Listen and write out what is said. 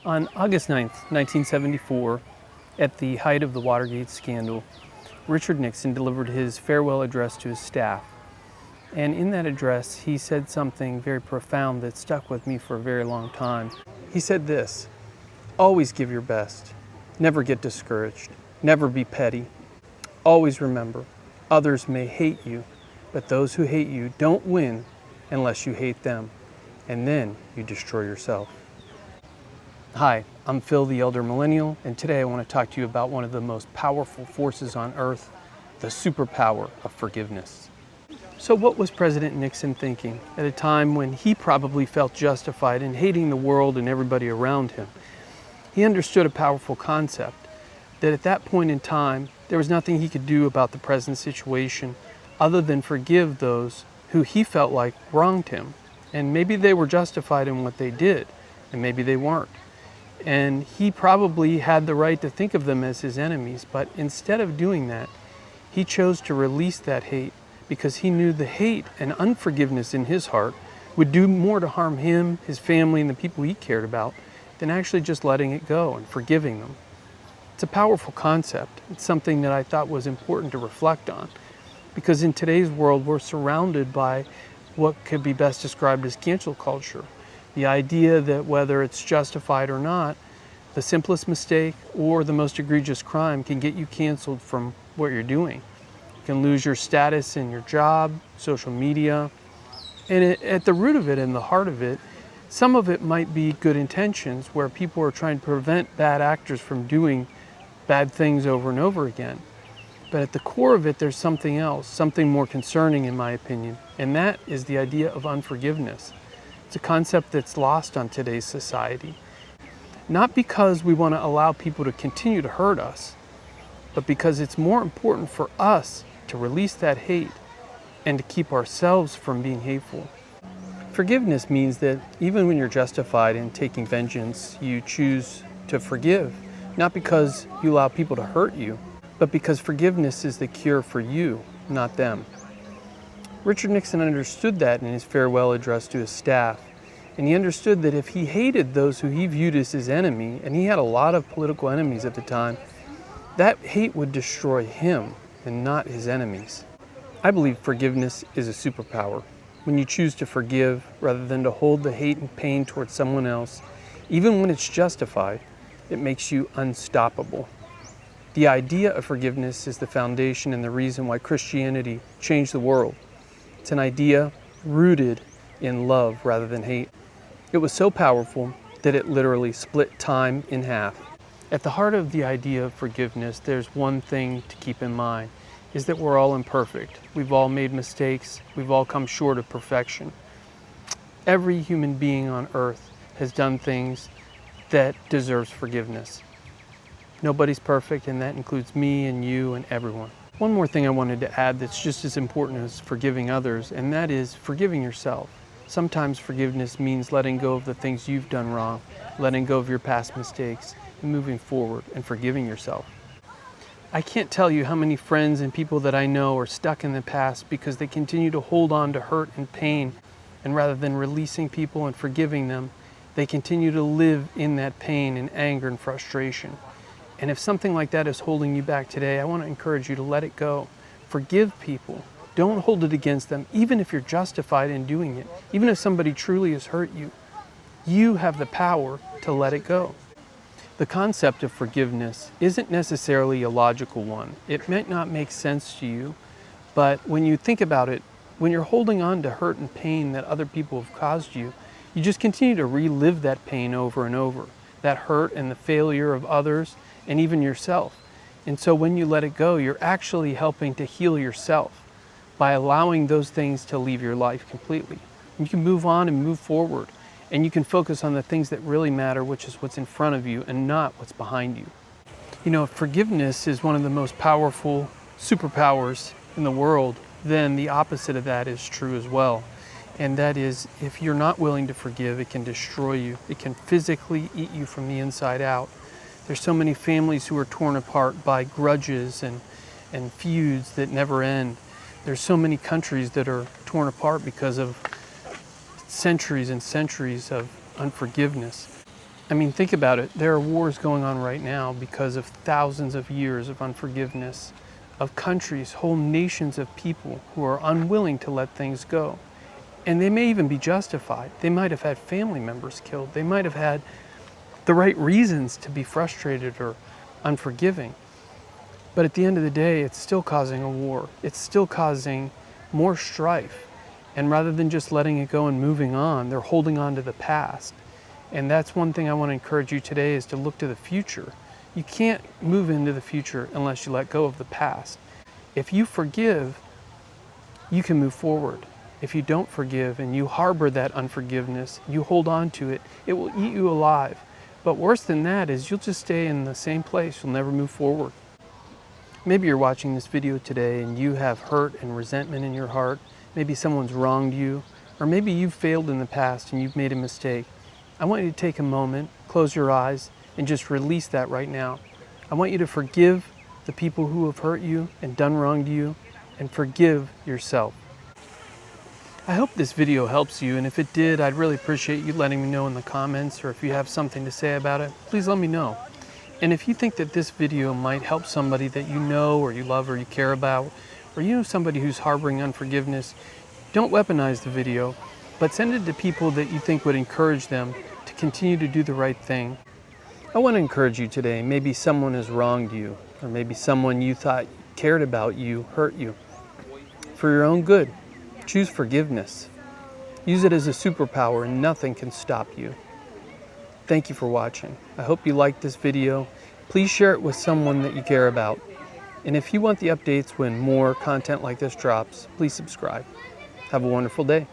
On August 9th, 1974, at the height of the Watergate scandal, Richard Nixon delivered his farewell address to his staff. And in that address, he said something very profound that stuck with me for a very long time. He said this: "Always give your best. Never get discouraged. Never be petty. Always remember, others may hate you, but those who hate you don't win unless you hate them. And then you destroy yourself." Hi, I'm Phil, the Elder Millennial, and today I want to talk to you about one of the most powerful forces on earth, the superpower of forgiveness. So what was President Nixon thinking at a time when he probably felt justified in hating the world and everybody around him? He understood a powerful concept, that at that point in time, there was nothing he could do about the present situation other than forgive those who he felt like wronged him. And maybe they were justified in what they did, and maybe they weren't. And he probably had the right to think of them as his enemies, but instead of doing that, he chose to release that hate because he knew the hate and unforgiveness in his heart would do more to harm him, his family, and the people he cared about than actually just letting it go and forgiving them. It's a powerful concept. It's something that I thought was important to reflect on, because in today's world, we're surrounded by what could be best described as cancel culture. The idea that whether it's justified or not, the simplest mistake or the most egregious crime can get you canceled from what you're doing. You can lose your status in your job, social media, and at the root of it and the heart of it, some of it might be good intentions where people are trying to prevent bad actors from doing bad things over and over again. But at the core of it, there's something else, something more concerning in my opinion, and that is the idea of unforgiveness. It's a concept that's lost on today's society. Not because we want to allow people to continue to hurt us, but because it's more important for us to release that hate and to keep ourselves from being hateful. Forgiveness means that even when you're justified in taking vengeance, you choose to forgive, not because you allow people to hurt you, but because forgiveness is the cure for you, not them. Richard Nixon understood that in his farewell address to his staff, and he understood that if he hated those who he viewed as his enemy, and he had a lot of political enemies at the time, that hate would destroy him and not his enemies. I believe forgiveness is a superpower. When you choose to forgive rather than to hold the hate and pain towards someone else, even when it's justified, it makes you unstoppable. The idea of forgiveness is the foundation and the reason why Christianity changed the world. It's an idea rooted in love rather than hate. It was so powerful that it literally split time in half. At the heart of the idea of forgiveness, there's one thing to keep in mind, is that we're all imperfect. We've all made mistakes. We've all come short of perfection. Every human being on earth has done things that deserves forgiveness. Nobody's perfect, and that includes me and you and everyone. One more thing I wanted to add that's just as important as forgiving others, and that is forgiving yourself. Sometimes forgiveness means letting go of the things you've done wrong, letting go of your past mistakes, and moving forward and forgiving yourself. I can't tell you how many friends and people that I know are stuck in the past because they continue to hold on to hurt and pain, and rather than releasing people and forgiving them, they continue to live in that pain and anger and frustration. And if something like that is holding you back today, I want to encourage you to let it go. Forgive people. Don't hold it against them, even if you're justified in doing it. Even if somebody truly has hurt you, you have the power to let it go. The concept of forgiveness isn't necessarily a logical one. It might not make sense to you, but when you think about it, when you're holding on to hurt and pain that other people have caused you, you just continue to relive that pain over and over, that hurt and the failure of others and even yourself. And so when you let it go, you're actually helping to heal yourself by allowing those things to leave your life completely. You can move on and move forward, and you can focus on the things that really matter, which is what's in front of you and not what's behind you. You know, if forgiveness is one of the most powerful superpowers in the world, then the opposite of that is true as well. And that is, if you're not willing to forgive, it can destroy you. It can physically eat you from the inside out. There's so many families who are torn apart by grudges and feuds that never end. There's so many countries that are torn apart because of centuries and centuries of unforgiveness. I mean, think about it. There are wars going on right now because of thousands of years of unforgiveness, of countries, whole nations of people who are unwilling to let things go. And they may even be justified. They might have had family members killed. They might have had the right reasons to be frustrated or unforgiving. But at the end of the day, it's still causing a war. It's still causing more strife. And rather than just letting it go and moving on, they're holding on to the past. And that's one thing I want to encourage you today, is to look to the future. You can't move into the future unless you let go of the past. If you forgive, you can move forward. If you don't forgive and you harbor that unforgiveness, you hold on to it, it will eat you alive. But worse than that is you'll just stay in the same place. You'll never move forward. Maybe you're watching this video today and you have hurt and resentment in your heart. Maybe someone's wronged you, or maybe you've failed in the past and you've made a mistake. I want you to take a moment, close your eyes, and just release that right now. I want you to forgive the people who have hurt you and done wrong to you, and forgive yourself. I hope this video helps you, and if it did, I'd really appreciate you letting me know in the comments, or if you have something to say about it, please let me know. And if you think that this video might help somebody that you know or you love or you care about, or you know somebody who's harboring unforgiveness, don't weaponize the video, but send it to people that you think would encourage them to continue to do the right thing. I want to encourage you today. Maybe someone has wronged you, or maybe someone you thought cared about you hurt you. For your own good, choose forgiveness. Use it as a superpower and nothing can stop you. Thank you for watching. I hope you liked this video. Please share it with someone that you care about. And if you want the updates when more content like this drops, please subscribe. Have a wonderful day.